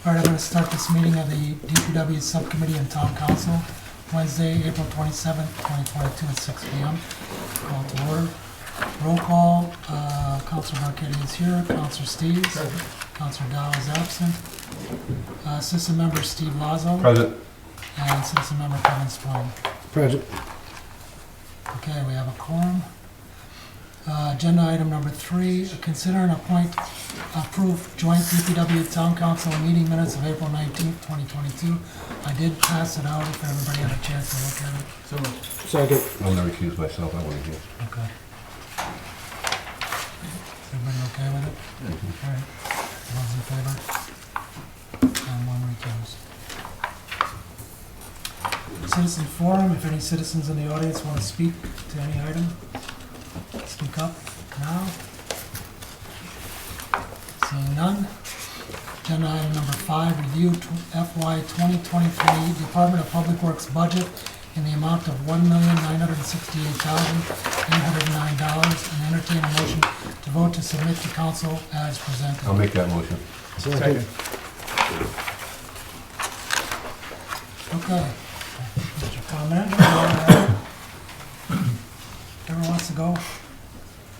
All right, I'm going to start this meeting of the DPW Subcommittee and Town Council, Wednesday, April 27th, 2022 at 6 p.m. Call to order. Roll call, Councilor Marquetti is here, Councilor Steves, Councilor Dow is absent, Assistant Member Steve Lazo, Present. and Citizen Member Kevin Spillane. Present. Okay, we have a quorum. Agenda item number 3, consider and approve joint DPW Town Council meeting minutes of April 19th, 2022. I did pass it out if everybody had a chance to look at it. So second. I'm gonna recuse myself. I want to hear. Okay. Everybody okay with it? All right. Those in favor? And one recused. Citizen forum, if any citizens in the audience want to speak to any item, speak up now. Seeing none. Agenda item number 5, review FY 2023 Department of Public Works budget in the amount of $1,968,809 and entertain a motion to vote to submit to council as presented. I'll make that motion. Second. Okay. Mr. Comment? Everyone wants to go?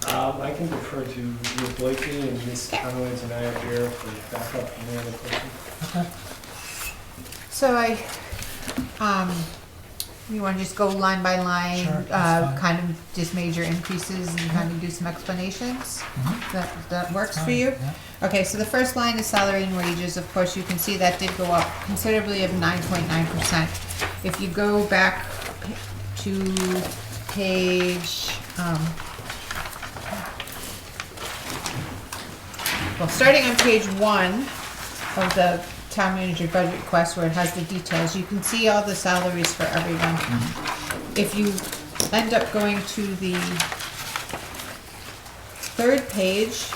I can defer to Ms. Blakey and Ms. Conway and I are here for backup and any other questions. Okay. So you want to just go line by line, Sure, that's fine. kind of just major increases and kind of do some explanations? Mhm. That works for Fine, you? yeah. Okay, so the first line is salary and wages. Of course, you can see that did go up considerably of 9.9%. If you go back to page, well, starting on page 1 of the town manager budget request where it has the details, you can see all the salaries for everyone. If you end up going to the 3rd page,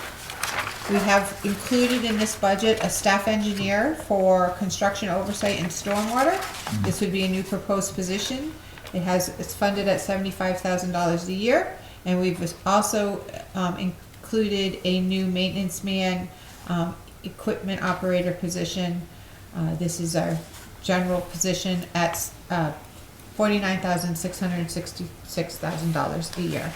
we have included in this budget a staff engineer for construction oversight and stormwater. This would be a new proposed position. It's funded at $75,000 a year, and we've also included a new maintenance man, equipment operator position. This is our general position at $49,666,000 a year.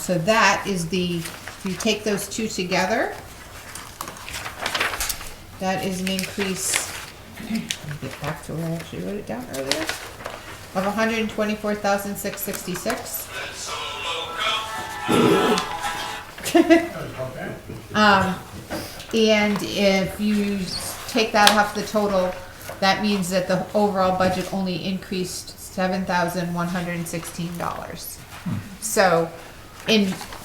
So that is if you take those two together, that is an increase, let me get back to where I actually wrote it down earlier, of $124,666. And if you take that off the total, that means that the overall budget only increased $7,116. So,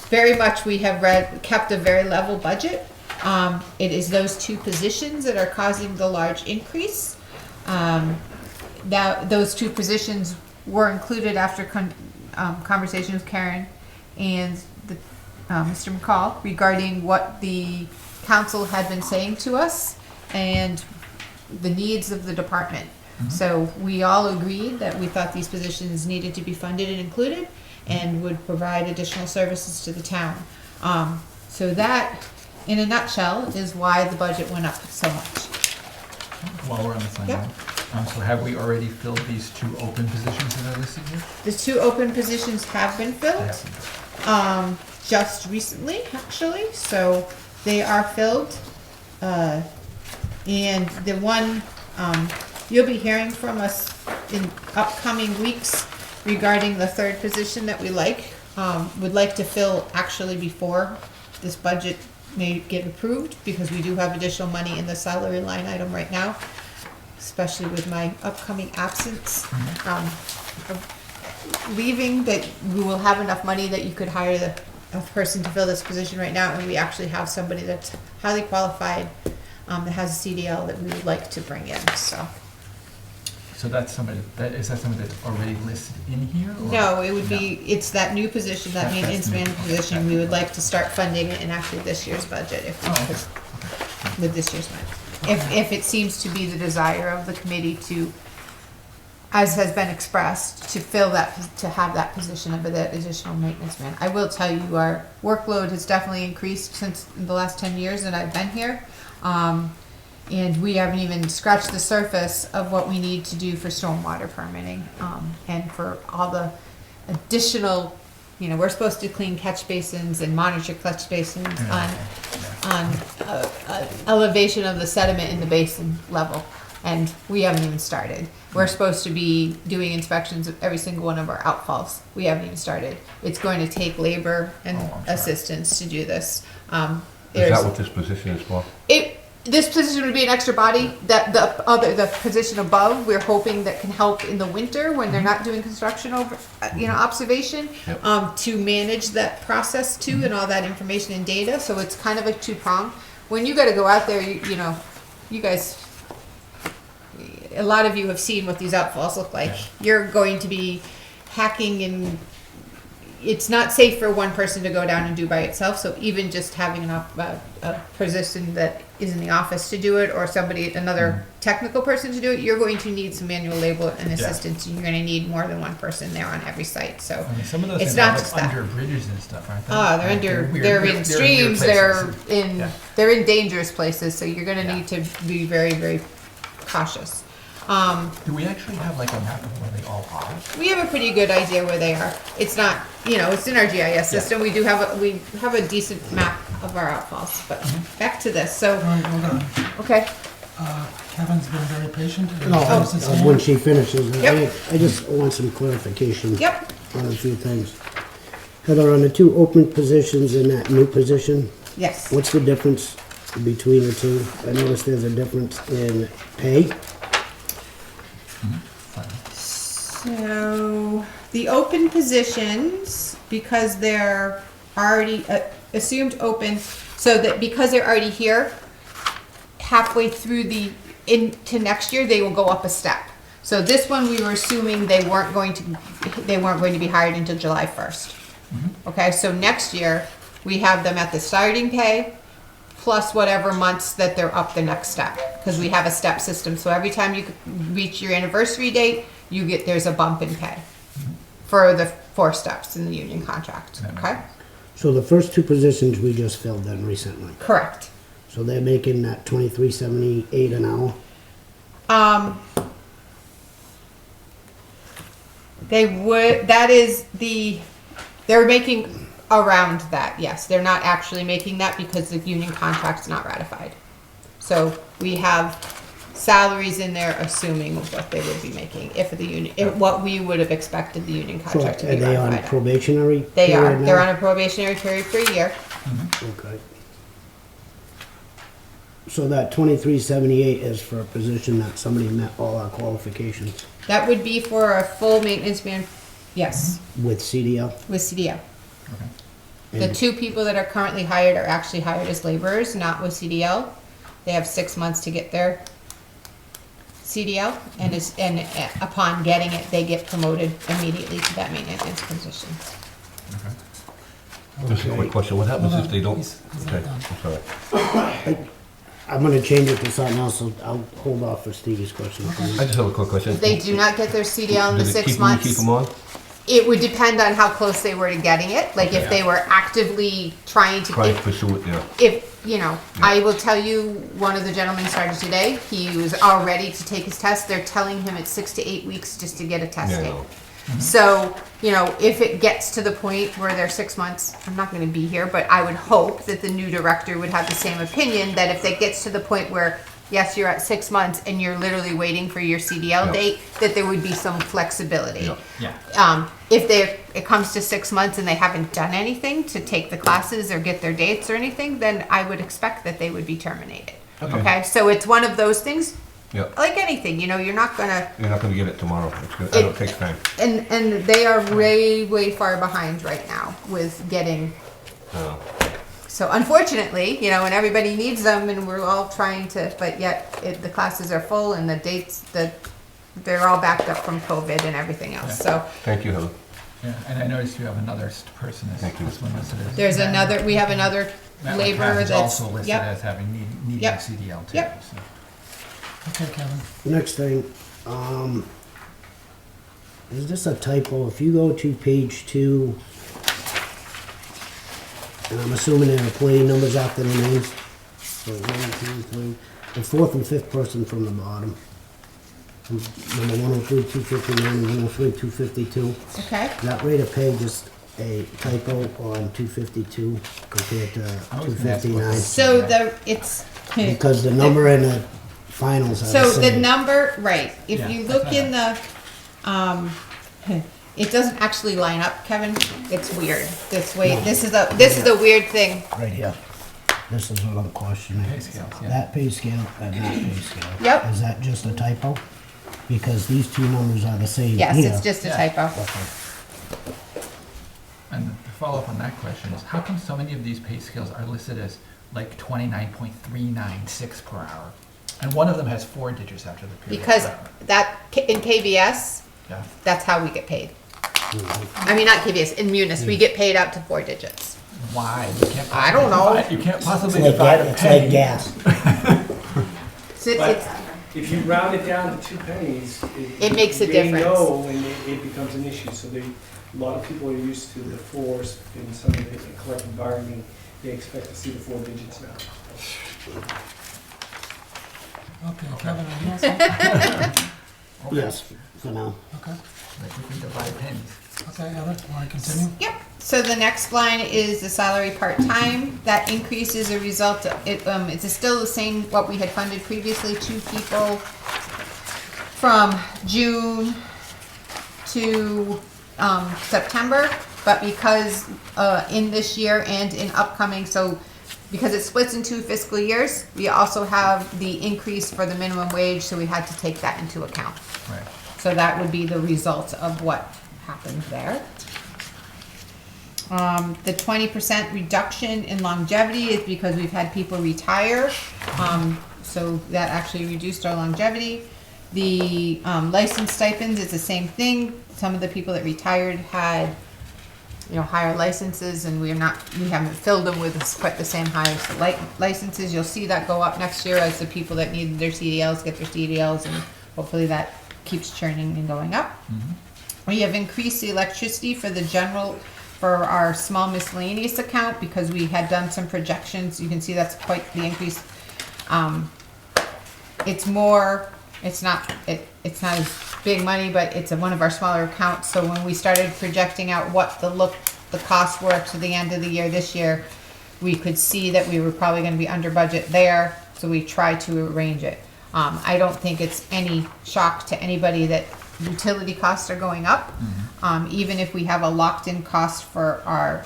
very much we have kept a very level budget. It is those two positions that are causing the large increase. Those two positions were included after conversation with Karen and Mr. McCall regarding what the council had been saying to us and the needs of the department. So we all agreed that we thought these positions needed to be funded and included and would provide additional services to the town. So that, in a nutshell, is why the budget went up so much. While we're on the same Yep. line, so have we already filled these 2 open positions that are listed here? The 2 open positions have been filled. Just recently, actually, so they are filled. And the one, you'll be hearing from us in upcoming weeks regarding the 3rd position that would like to fill actually before this budget may get approved, because we do have additional money in the salary line item right now, especially with my upcoming absence. Leaving, that we will have enough money that you could hire a person to fill this position right now, and we actually have somebody that's highly qualified, that has a CDL that we would like to bring in, so. So that's somebody, is that somebody that's already listed in here? Or? No, it would be, it's that new position, that That's maintenance new. man position, we would like to start funding it in actually this year's budget, if we could, with this year's money. If it seems to be the desire of the committee to, as has been expressed, to fill that, to have that position of that additional maintenance man. I will tell you, our workload has definitely increased since the last 10 years that I've been here. And we haven't even scratched the surface of what we need to do for stormwater permitting, and for all the additional, we're supposed to clean catch basins and monitor catch basins on elevation of the sediment in the basin level, and we haven't even started. We're supposed to be doing inspections of every single one of our outfalls. We haven't even started. It's going to take labor and I'm sure. assistance to do this. Is that what this position is for? This position would be an extra body. That the position above, we're hoping that can help in the winter when they're not doing construction over, observation, Yep. to manage that process too and all that information and data. So it's kind of a two-prong. When you got to go out there, you guys, a lot of you have seen what these outfalls look like. You're going to be hacking, and it's not safe for one person to go down and do by itself. So even just having a position that is in the office to do it, or another technical person to do it, you're going to need some manual labor and assistance. And you're going to need more than one person there on every site. So I mean, some of those it's things not are just like that. under bridges and stuff, aren't they? Oh, they're in streams. They're in dangerous places. So you're going to need to be very, very cautious. Do we actually have like a map of where they all are? We have a pretty good idea where they are. It's not, it's in our GIS system. We do have a decent map of our outfalls. But back to this. So, All right, hold on. okay. Kevin's been very patient. When she finishes, Yep. I just want some clarification Yep. on a few things. Heather, on the two open positions in that new position, Yes. what's the difference between the two? I noticed there's a difference in pay. So the open positions, because they're already assumed open, so that because they're already here, halfway through into next year, they will go up a step. So this one, we were assuming they weren't going to be hired until July 1st. Okay, so next year, we have them at the starting pay, plus whatever months that they're up the next step, because we have a step system. So every time you reach your anniversary date, there's a bump in pay for the 4 steps in the union contract. Okay, So the first two positions we just filled then recently. correct. So they're making that $23.78 an hour. They would. They're making around that. Yes, they're not actually making that because the union contract's not ratified. So we have salaries in there assuming what they would be making if the union, what we would have expected the union So contract to are be they on ratified. probationary? They are. period now? They're on a probationary period for a year. Okay. So that $23.78 is for a position that somebody met all our qualifications That would be for a full maintenance man. Yes, with CDL? with CDL. And- The 2 people that are currently hired are actually hired as laborers, not with CDL. They have 6 months to get their CDL, and upon getting it, they get promoted immediately to that maintenance position. Just a quick question, what happens Hold if on, they don't? he's not Okay, done. I'm sorry. I'm gonna change it to something else, so I'll hold off for Stevie's question. I just have a quick question. If they do not get their CDL in the Do they 6 keep 'em- months, Keep them on? it would depend on how close they were to getting it. Like if they were actively trying to, Try to pursue it, yeah. if, I will tell you, one of the gentlemen started today. He was all ready to take his test. They're telling him it's 6 to 8 weeks just to get a test Yeah, I date. know. So, if it gets to the point where they're 6 months, I'm not gonna be here, but I would hope that the new director would have the same opinion, that if it gets to the point where, yes, you're at 6 months and you're literally waiting for your CDL Yeah. date, that there would be some flexibility. Yeah. Yeah. If it comes to 6 months and they haven't done anything to take the classes or get their dates or anything, then I would expect that they would be terminated. Okay, so it's one of those things, Yeah, like anything, you're not gonna, you're not gonna get it tomorrow, I know it takes time. and they are way far behind right now with getting, Uh, so unfortunately, and everybody needs them and we're all trying to, but yet the classes are full and the dates, they're all backed up from COVID and everything else, so. Thank you, Heather. Yeah, and I noticed you have another person Thank you. this one listed as. There's we have another Matt laborer McCaffrey's that's, also listed yep, as having needing Yep. CDL too. Yep. So. Okay, Kevin. Next thing, is this a typo? If you go to page 2, and I'm assuming they're employee numbers after the names, So 1, 2, 3, the fourth and fifth person from the bottom. Number 103, 259, and 103, 252. Okay, That rate of pay is a typo on 252 compared to I was gonna ask what 259. so it's, Because the number in the finals are so the the same. number, right, if Yeah, you that's look what in the, it doesn't actually line up, Kevin, it's weird, this way, this is a weird thing. Right here. This is what I'm questioning. Pay scales, yeah. That pay scale and that pay scale. Yep. Is that just a typo? Because these two numbers are the same Yes, here. it's just a Yeah. typo. Okay. And to follow up on that question is, how come so many of these pay scales are listed as like 29.396 per hour? And one of them has 4 digits after the period. Because in KVS, Yeah. that's how we get paid. I mean, not KVS, in Munis, we get paid out to 4 digits. Why? You can't I don't possibly know. divide- You can't It's possibly like divide a it's penny. like gas. So But it's, if you round it down to 2 pennies, It makes a difference. They know, and it becomes an issue, so a lot of people are used to the 4s in some of the collective bargaining. They expect to see the 4 digits now. Okay, Kevin, are you all set? Okay. Yes, for now. Okay, Like we can divide pennies. okay, Heather, want to continue? yep. So the next line is the salary part-time. That increase is a result of, it's still the same, what we had funded previously, 2 people from June to September, but because in this year and in upcoming, so because it splits in 2 fiscal years, we also have the increase for the minimum wage, so we had to take that into account. Right. So that would be the result of what happened there. The 20% reduction in longevity is because we've had people retire, so that actually reduced our longevity. The license stipends is the same thing. Some of the people that retired had, higher licenses, and we haven't filled them with quite the same high licenses. You'll see that go up next year as the people that needed their CDLs get their CDLs, and hopefully that keeps churning and going up. We have increased the electricity for our small miscellaneous account because we had done some projections. You can see that's quite the increase. It's not as big money, but it's one of our smaller accounts. So when we started projecting out what the costs were to the end of the year this year, we could see that we were probably going to be under budget there. So we tried to arrange it. I don't think it's any shock to anybody that utility costs are going up. Even if we have a locked-in cost for our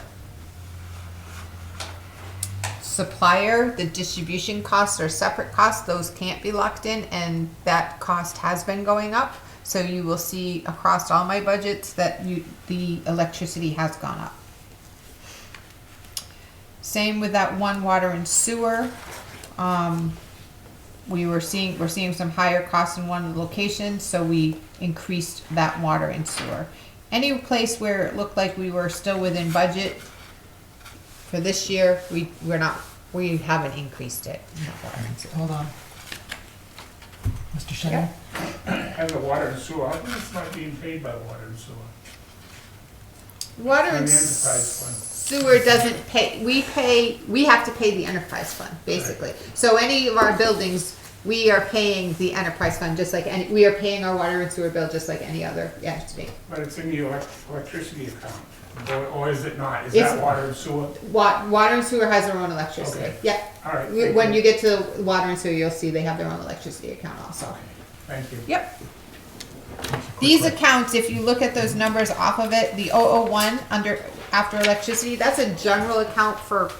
supplier, the distribution costs are separate costs. Those can't be locked in, and that cost has been going up. So you will see across all my budgets that the electricity has gone up. Same with that one water and sewer. We're seeing some higher costs in one of the locations, so we increased that water and sewer. Any place where it looked like we were still within budget for this year, we haven't increased it. in that water and sewer. Hold on. Mr. Shea? As a water and sewer, how come it's not being paid by water and sewer? Water Or and the enterprise fund? sewer doesn't pay, we have to pay the enterprise fund, basically. So any of our buildings, we are paying the enterprise fund, we are paying our water and sewer bill just like any other entity. But it's in the electricity account, or is it not? Is It's- that water and sewer? Water and sewer has their own electricity, Okay. yeah. All right. When you get to water and sewer, you'll see they have their own electricity account also. Thank you. Yep. These accounts, if you look at those numbers off of it, the 001 after electricity, that's a general account for,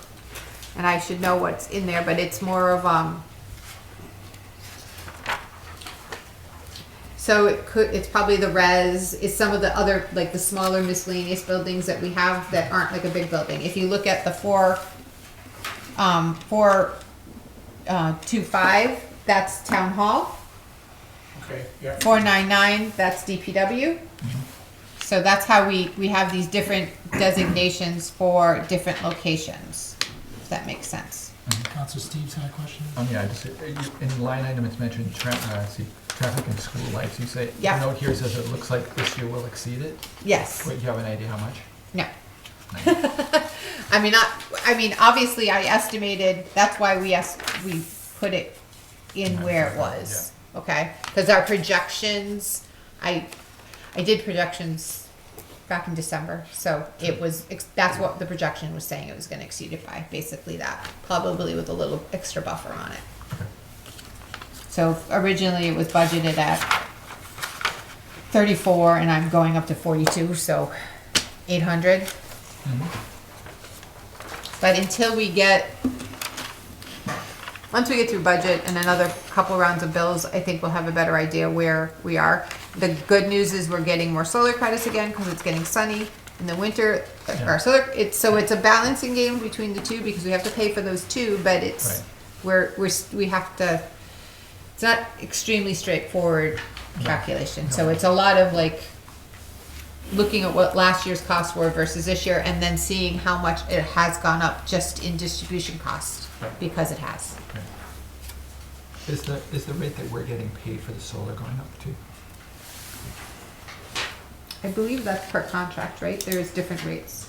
and I should know what's in there, but it's more of, so it's probably the res, it's some of the other, like the smaller miscellaneous buildings that we have that aren't like a big building. If you look at the 425, that's town hall. Okay, yeah. 499, that's DPW. So that's how we have these different designations for different locations, if that makes sense. Counselor Steves had a question? Yeah, in the line item, it's mentioned traffic and school lights. You say, the Yeah. note here says it looks like this year will exceed it. Yes, Wait, do you have an idea how much? no. I mean, obviously I estimated, that's why we put it in where it was, okay? Because our projections, I did projections back in December, so it was, that's what the projection was saying, it was gonna exceed it by, basically that, probably with a little extra buffer on it. So originally it was budgeted at 34 and I'm going up to 42, so 800. But until we get, once we get through budget and another couple rounds of bills, I think we'll have a better idea where we are. The good news is we're getting more solar credits again because it's getting sunny in the winter. Our solar, it's a balancing game between the two because we have to pay for those too, but it's, we have to, it's not extremely straightforward calculation. So it's a lot of like looking at what last year's costs were versus this year and then seeing how much it has gone up just in distribution cost because it has. Is the rate that we're getting paid for the solar going up too? I believe that's per contract, right? There's different rates.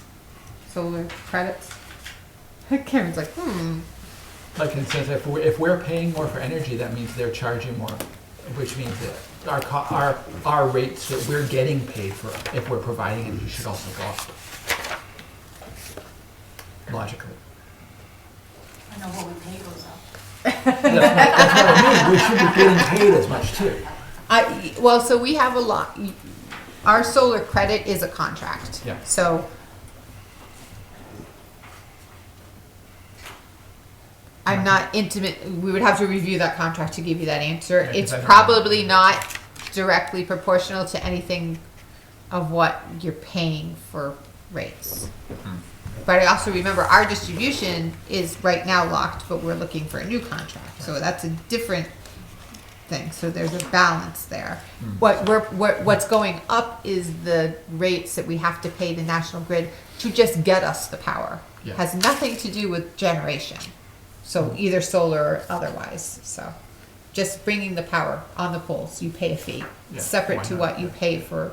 Solar credits. Karen's like, Like in sense, if we're paying more for energy, that means they're charging more, which means that our rates that we're getting paid for, if we're providing energy, should also go up. Logically. I know what we pay goes up. That's what I mean. We should be getting paid as much too. well, so we have a lot. Our solar credit is a contract. Yeah. So I'm not intimate. We would have to review that contract to give you that answer. Yeah, 'cause It's I don't probably know. not directly proportional to anything of what you're paying for rates. But I also remember our distribution is right now locked, but we're looking for a new contract. So that's a different thing. So there's a balance there. What's going up is the rates that we have to pay the National Grid to just get us the power. Yeah. Has nothing to do with generation. So either solar or otherwise. So just bringing the power on the poles, you pay a fee, Yeah, separate why to not? what you pay for.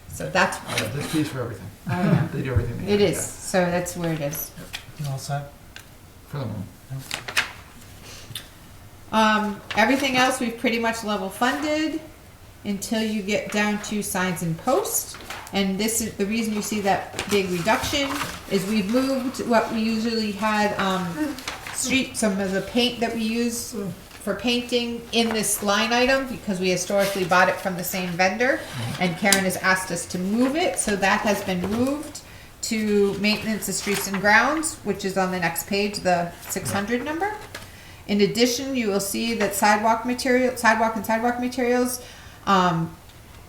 So that's, There's fees for everything. I know. They do everything. they It can, is. So that's where it is. You all set? yeah. For the moment. Everything else we've pretty much level funded until you get down to signs and posts. And this is the reason you see that big reduction is we've moved what we usually had, some of the paint that we use for painting in this line item because we historically bought it from the same vendor and Karen has asked us to move it. So that has been moved to maintenance of streets and grounds, which is on the next page, the 600 number. In addition, you will see that sidewalk and sidewalk materials,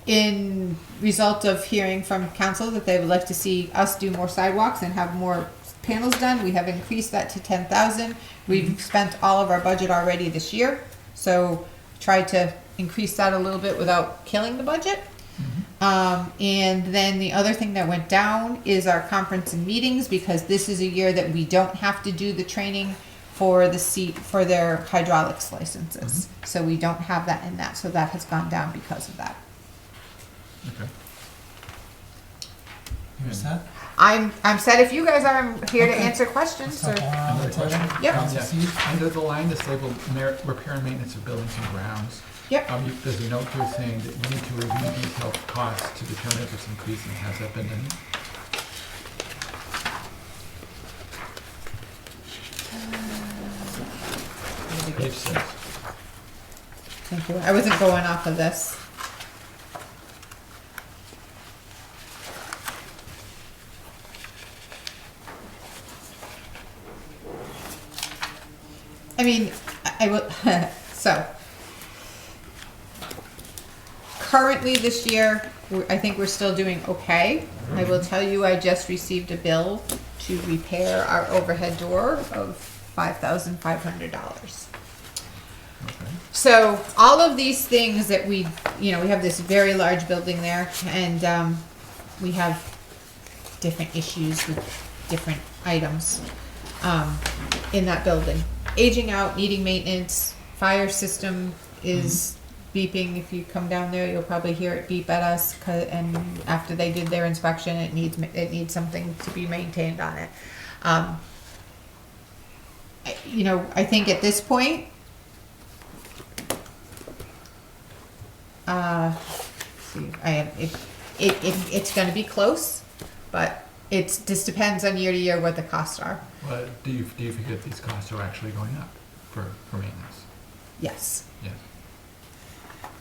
in result of hearing from council that they would like to see us do more sidewalks and have more panels done, we have increased that to 10,000. We've spent all of our budget already this year, so tried to increase that a little bit without killing the budget. And then the other thing that went down is our conference and meetings, because this is a year that we don't have to do the training for for their hydraulics licenses. So we don't have that in that, so that has gone down because of that. Okay. You're set? I'm set if you guys are. I'm here to answer questions. So, Or, on the table? Yep. Council Yeah. seat? Under the line disabled repair and maintenance of buildings and grounds. Yep. There's a note here saying that you need to review detailed costs to determine if it's increasing. Has that been done? Page 6. Thank you. I wasn't going off of this. I mean, I will, so. Currently this year, I think we're still doing okay. I will tell you, I just received a bill to repair our overhead door of $5,500. Okay. So all of these things that we have this very large building there, and we have different issues with different items in that building. Aging out, needing maintenance, fire system is beeping. If you come down there, you'll probably hear it beep at us. And after they did their inspection, it needs something to be maintained on it. You know, I think at this point, see, it's going to be close, but just depends on year to year what the costs are. Well, do you think that these costs are actually going up for maintenance? Yes. Yeah.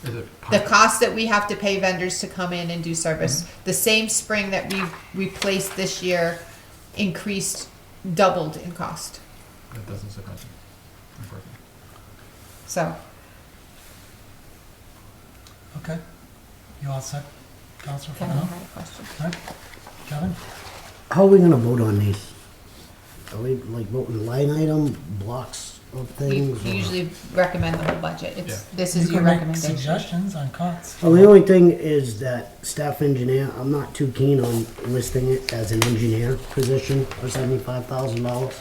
Is it The part, cost that we have to pay vendors to come in and do service, the same spring that we replaced this year doubled in cost. that doesn't surprise me. Unfortunately. So, Okay. You all set, Counselor, for Kevin now? had a question. All right. Kevin? How are we gonna vote on these? Are we like voting line item, blocks of We things? or- usually recommend the whole budget. Yeah. This You is your can make recommendation. suggestions on cuts. Well, the only thing is that staff engineer, I'm not too keen on listing it as an engineer position for $75,000.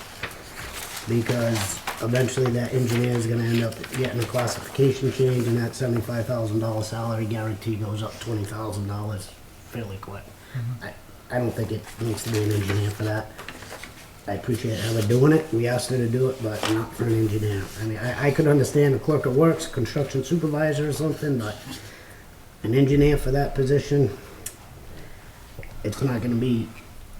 Because eventually that engineer is gonna end up getting a classification change and that $75,000 salary guarantee goes up $20,000 fairly quick. I don't think it needs to be an engineer for that. I appreciate her doing it, we asked her to do it, but not for an engineer. I mean, I could understand a clerk of works, construction supervisor or something, but an engineer for that position, it's not gonna be,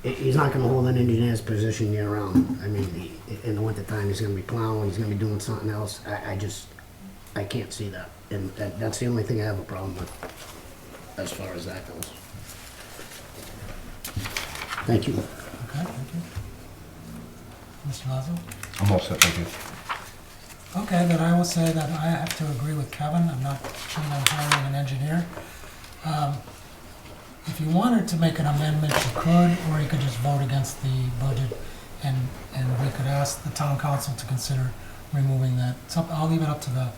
he's not gonna hold an engineer's position year round. I mean, in the wintertime, he's gonna be plowing, he's gonna be doing something else. I can't see that. And that's the only thing I have a problem with, as far as that goes. Thank you. Okay, thank you. Mr. Lazo? I'm all set, thank you. Okay, then I will say that I have to agree with Kevin. I'm not keen on hiring an engineer. If you wanted to make an amendment, you could, or you could just vote against the budget, and we could ask the town council to consider removing that. I'll leave it up to the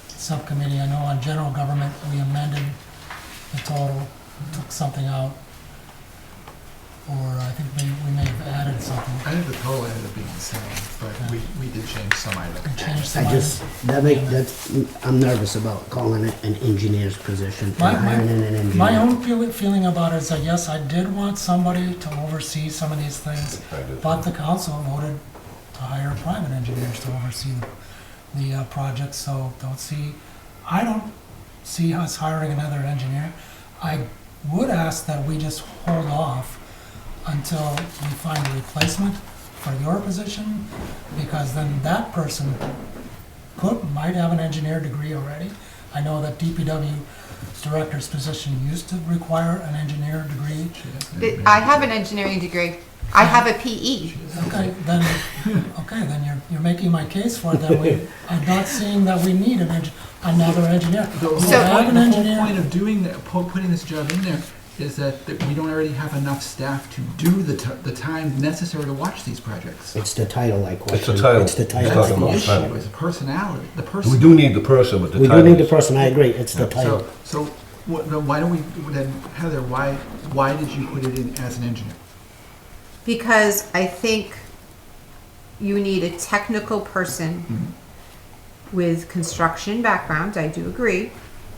subcommittee. I know on general government, we amended the total, took something out, or I think we may have added something. I think the total ended up being the same, but we did change some items. We changed some I just, I'm nervous about calling it an engineer's position, My- hiring an engineer. My own feeling about it is that, yes, I did want somebody to oversee some of these things, I did. but the council voted to hire private engineers to oversee the project, so I don't see us hiring another engineer. I would ask that we just hold off until we find a replacement for your position, because then that person might have an engineer degree already. I know that DPW director's position used to require an engineer degree. I have an engineering degree. I have a PE. Okay, then you're making my case for it, that I'm not seeing that we need another engineer. The We whole, have an the whole engineer. point of doing that, putting this job in there, is that we don't already have enough staff to do the time necessary to watch these projects. It's the title I question. It's the title. It's the He's title. That's talking the about I issue, question. title. is the personality, the person. We do need the person, but the We title do need the is- person, I agree, it's the title. So why don't we, then Heather, why did you put it in as an engineer? Because I think you need a technical person with construction background, I do agree,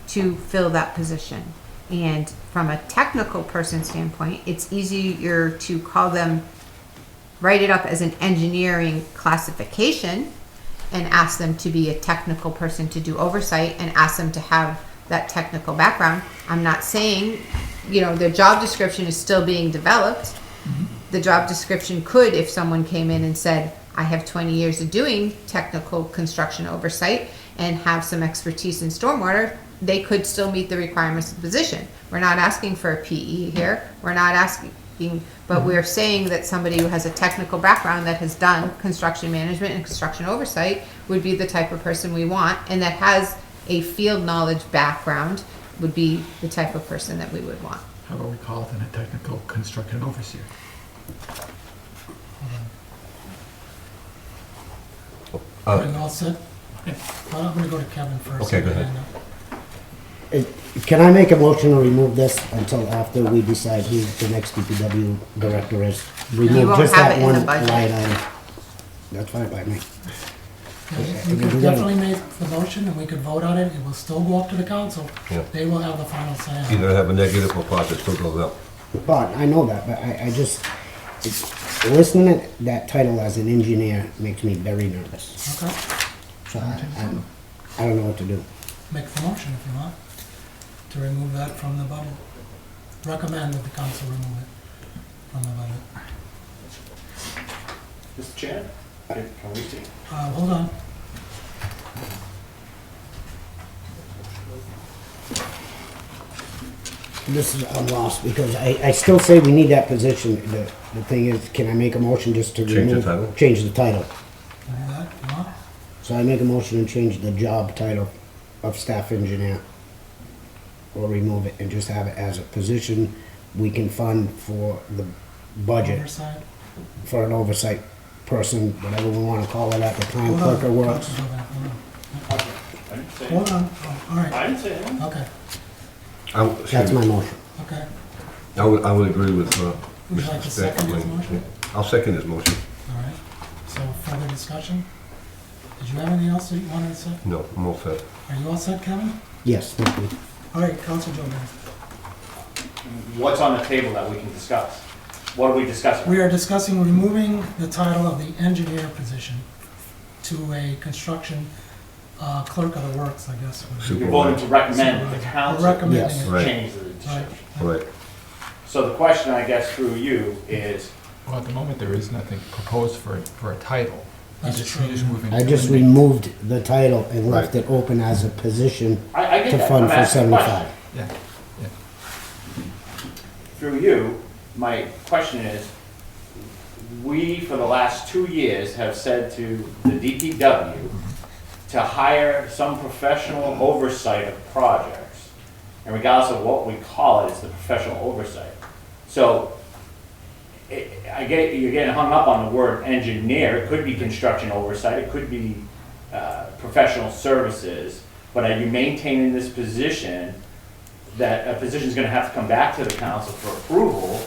to fill that position. And from a technical person standpoint, it's easier to call them, write it up as an engineering classification and ask them to be a technical person to do oversight and ask them to have that technical background. I'm not saying, the job description is still being developed. The job description could, if someone came in and said, I have 20 years of doing technical construction oversight and have some expertise in stormwater, they could still meet the requirements of the position. We're not asking for a PE here. We're not asking, but we're saying that somebody who has a technical background that has done construction management and construction oversight would be the type of person we want, and that has a field knowledge background would be the type of person that we would want. How about we call it a technical construction overseer? Are you all set? Well, I'm gonna go to Kevin first. Okay, go ahead. Can I make a motion to remove this until after we decide who the next DPW director is? Remove won't just have that it in the one budget. line item. That's fine by me. You we could can get definitely make the motion and we could vote on it. It will still go up to the council. Yeah. They will have the final say. on it. Either have a negative or positive, still goes up. But I know that, but I just, listening to that title as an engineer makes me very nervous. Okay, So I don't know what to do. make the motion if you want, to remove that from the budget. Recommend that the council remove it from the budget. Mr. Chair, can we see? Hold on. This is, I'm lost because I still say we need that position. The thing is, can I make a motion just to Change the remove? title? Change the title. Do that, if you want. So I make a motion and change the job title of staff engineer. Or remove it and just have it as a position we can fund for the budget, Oversight. for an oversight person, whatever we wanna call it at the time, Hold clerk or on, works. Council Jovan, I didn't say hold on. anything. Hold on, oh, all right, I didn't say anything. okay, That's my motion. okay. I would agree with, Would you like to Mr. second his Speckling. motion? I'll second his motion. All right, so further discussion? Did you have anything else that you wanted to say? No, I'm all set. Are you all set, Kevin? Yes, thank you. All right, Council Jovan. What's on the table that we can discuss? What are we discussing? We are discussing removing the title of the engineer position to a construction clerk of the works, I guess. You're voting to recommend the We're council recommending Yes. it. Right. change the Right. description. Right. So the question, I guess, through you is, Well, at the moment, there is nothing proposed for a title. That's You're true. just moving I to just eliminate- removed the title and left it open as a position I get to that, fund I'm for asking a question. 75. Yeah, yeah. Through you, my question is, we, for the last 2 years, have said to the DPW to hire some professional oversight of projects. And regardless of what we call it, it's the professional oversight. So, you're getting hung up on the word engineer. It could be construction oversight, it could be professional services. But are you maintaining this position, that a position is gonna have to come back to the council for approval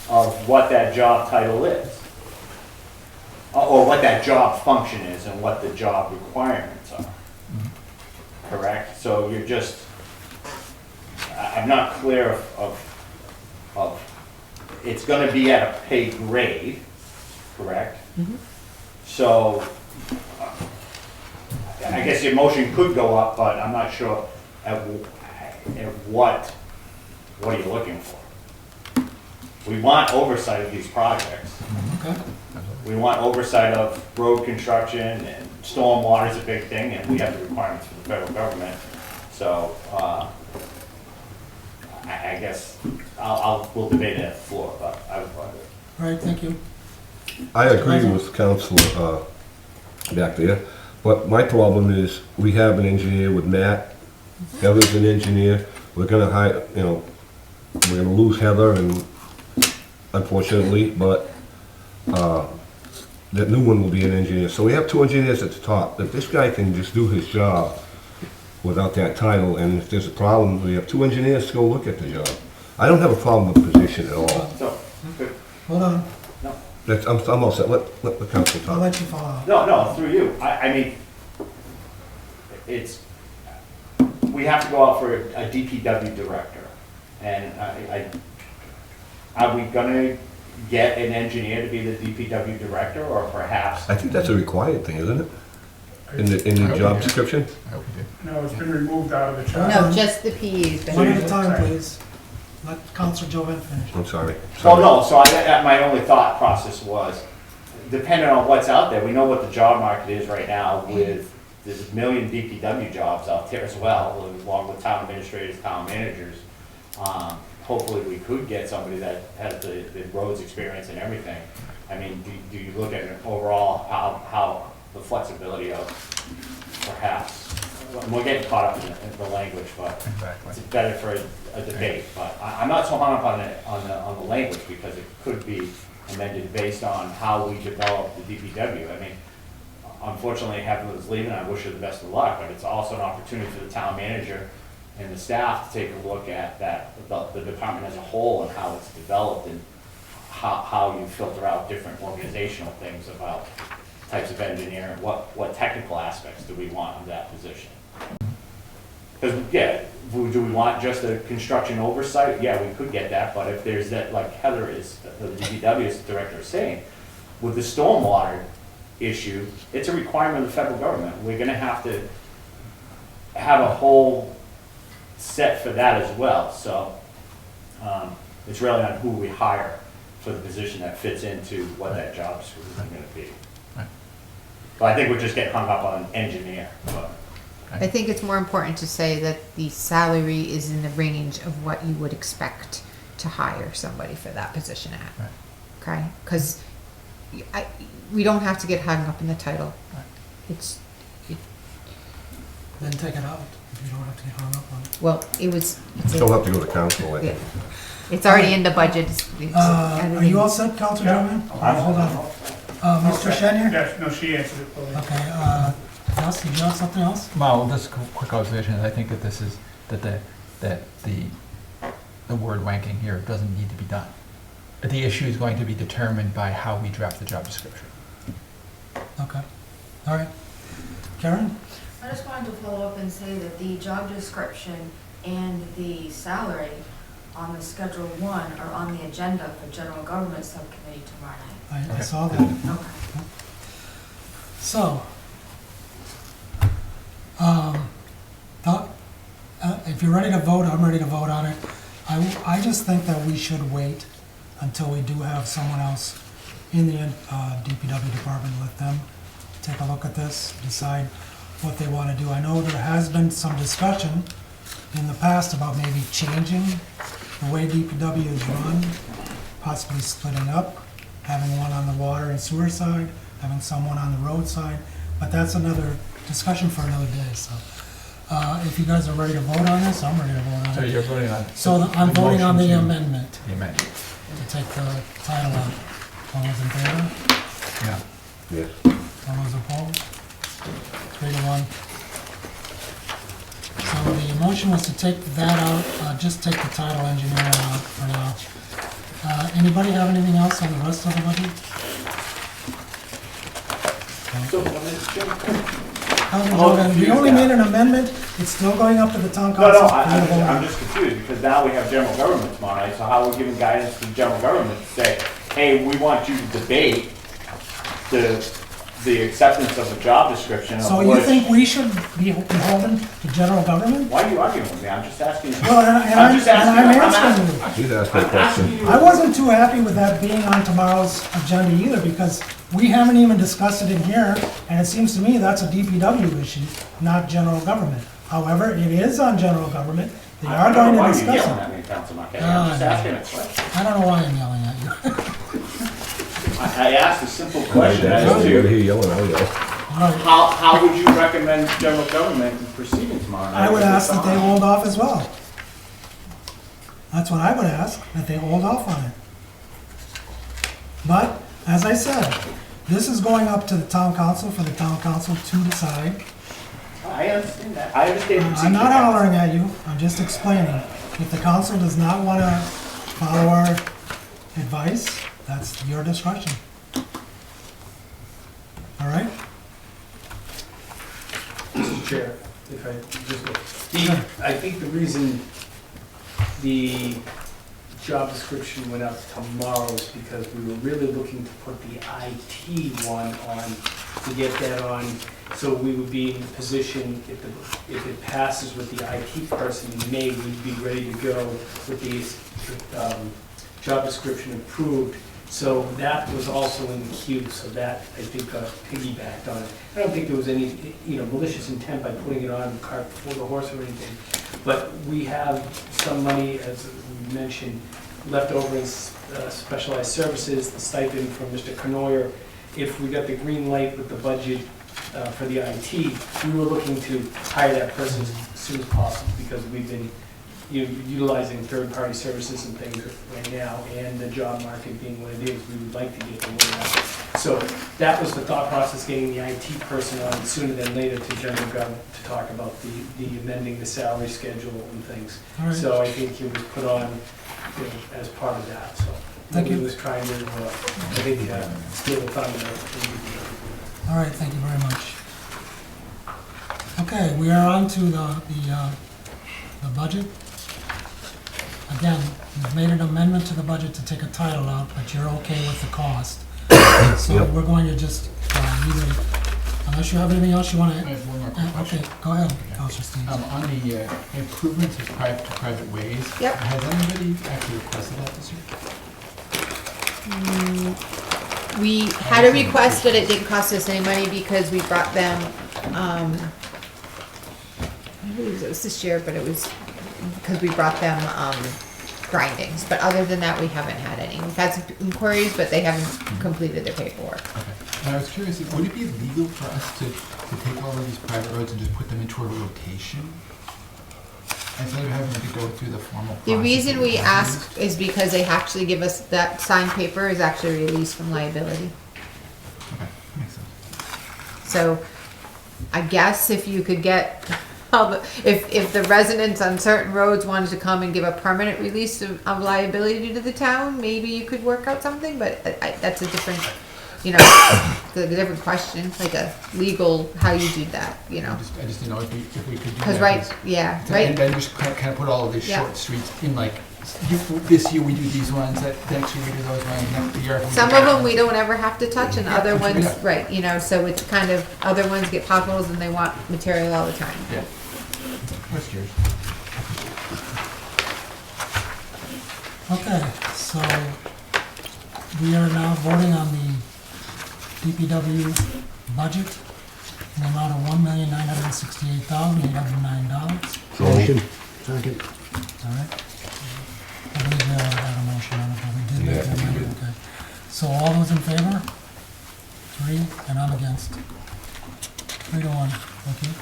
of what that job title is? Or what that job function is and what the job requirements are? Correct? So you're just, I'm not clear of, it's gonna be at a pay grade, correct? So, I guess your motion could go up, but I'm not sure at what are you looking for? We want oversight of these projects. Okay, We want oversight of road construction, and stormwater is a big thing, and we have the requirements for the federal government. So, I guess, we'll debate it at the floor, but I would want to. all right, thank you. I agree with Councilor back there, but my problem is, we have an engineer with Matt, Heather's an engineer, we're gonna hire, we're gonna lose Heather, and unfortunately, but the new one will be an engineer. So we have 2 engineers at the top. If this guy can just do his job without that title, and if there's a problem, we have 2 engineers to go look at the job. I don't have a problem with the position at all. So, good. Hold on, I'm all set. Let the council I'll talk. let you follow. No, through you. I mean, we have to go out for a DPW director. And are we gonna get an engineer to be the DPW director, or perhaps? I think that's a required thing, isn't it? In the I hope job we do. description? I hope we do. No, it's been removed out of the chart. No, just the PE's been. One at a time, please. Let Council Jovan finish. I'm sorry. Oh, no, so my only thought process was, depending on what's out there, we know what the job market is right now with, there's a million DPW jobs out there as well, along with town administrators, town managers. Hopefully we could get somebody that has the roads experience and everything. I mean, do you look at it overall, how the flexibility of perhaps, we're getting caught up in the language, but Exactly. it's better for a debate, but I'm not so hung up on the language, because it could be amended based on how we develop the DPW. I mean, unfortunately, Heather's leaving, I wish her the best of luck, but it's also an opportunity for the town manager and the staff to take a look at the department as a whole and how it's developed, and how you filter out different organizational things about types of engineer, what technical aspects do we want of that position? Because, yeah, do we want just a construction oversight? Yeah, we could get that, but if there's that, like Heather is, the DPW director is saying, with the stormwater issue, it's a requirement of the federal government. We're gonna have to have a whole set for that as well, so, it's really on who we hire for the position that fits into what that job description is gonna be. Right. But I think we're just getting hung up on engineer, but. I think it's more important to say that the salary is in the range of what you would expect to hire somebody for that position at. Right. Okay? Because we don't have to get hung up in the title. Right. Then take it out, if you don't have to get hung up on it. Well, it's Still have to go to council, I yeah. think. It's already in the budget. It's Are you all set, Counselor Yeah. Gilman? Hold on. Mr. Shenier? Yes, no, she answered it. Fully. Okay, Gus, did you have something else? Well, this quick observation is I think that this is, that the word wanking here doesn't need to be done. The issue is going to be determined by how we draft the job description. Okay, all right. Karen? I just wanted to follow up and say that the job description and the salary on the Schedule 1 are on the agenda for General Government Subcommittee tomorrow night. I saw that. Okay. So, if you're ready to vote, I'm ready to vote on it. I just think that we should wait until we do have someone else in the DPW department, let them take a look at this, decide what they want to do. I know there has been some discussion in the past about maybe changing the way DPW is run, possibly splitting up, having one on the water and sewer side, having someone on the road side, but that's another discussion for another day, so. If you guys are ready to vote on this, I'm ready to vote on So it. you're voting on. So I'm voting on the motion to- amendment The amendment, to take the title out. All those in favor? yeah. Yes. All those opposed? 3-1. So the motion was to take that out, just take the title engineer out for now. Anybody have anything else on the rest of the budget? We only made an amendment, it's still going up to the town No, council. I'm just confused, because now we have general government tomorrow night, so how are we giving guidance to the general government to say, hey, we want you to debate the acceptance of the job description of So you which- think we should be beholden to general government? Why are you arguing with me? I'm just asking. Well, and I'm just asking. I'm I'm answering you. He's asking a I'm asking question. you. I wasn't too happy with that being on tomorrow's agenda either, because we haven't even discussed it in here, and it seems to me that's a DPW issue, not general government. However, it is on general government, they are going to discuss I don't know why you're it. yelling at me, Councilman Marquez. I'm just asking a question. I don't know why I'm yelling at you. I asked a simple question as What are to you yelling out there? All right. how would you recommend general government proceeding tomorrow night? I would with ask this that they on? hold off as well. That's what I would ask, that they hold off on it. But, as I said, this is going up to the town council for the town council to decide. I understand that. I understand. the I'm procedure, not Council. hollering at you, I'm just explaining. If the council does not want to follow our advice, that's your discretion. All right? Mr. Chair, if I just, I think the reason the job description went up tomorrow is because we were really looking to put the IT one on, to get that on, so we would be in position, if it passes with the IT person in May, we'd be ready to go with the job description approved. So that was also in the queue, so that, I think, piggybacked on it. I don't think there was any, malicious intent by putting it on the cart before the horse or anything. But we have some money, as we mentioned, left over in specialized services, the stipend from Mr. Canoyer. If we got the green light with the budget for the IT, we were looking to hire that person as soon as possible, because we've been utilizing third-party services and things right now, and the job market being what it is, we would like to get the word out. So that was the thought process, getting the IT person on sooner than later to general government to talk about the amending the salary schedule and things. All right. So I think it was put on as part of that, so. Thank you. Nobody was trying to, I think, steal the thunder. All right, thank you very much. Okay, we are on to the budget. Again, we've made an amendment to the budget to take a title out, but you're okay with the cost. So Yep. we're going to just, either, unless you have anything else you want I to, have one more quick question. okay, go ahead, Counselor Steves. On the improvements of private to private ways. Yep. Has anybody actually requested that this year? We had a request, but it didn't cost us any money because we brought them, I believe it was this year, but it was because we brought them, grindings. But other than that, we haven't had any. We've had some inquiries, but they haven't completed their paperwork. Okay. And I was curious, would it be legal for us to take all of these private roads and just put them into a rotation? Instead of having to go through the formal process? The reason of we the ask is because they actually give us, that signed paper is actually released from liability. Okay, makes sense. So I guess if you could get, if the residents on certain roads wanted to come and give a permanent release of liability to the town, maybe you could work out something, but that's a different, a different question, like a legal, how you do that, I just didn't know if we could do that. Cause right, yeah, right. And then just kind of put all of these Yeah. short streets in like, this year we do these ones, next year we do those ones, next year. Some of them we don't ever have to touch and other Yeah. ones, right, so it's kind of, other ones get potholes and they want material all the time. Yeah. What's yours? Okay, so we are now voting on the DPW budget in the amount of $1,968,809. So, Motion. Second. All right? I believe we already had a motion on it, but we did make Yeah, the we amendment, okay. So all those in favor? 3, and I'm against. 3 to 1, thank you.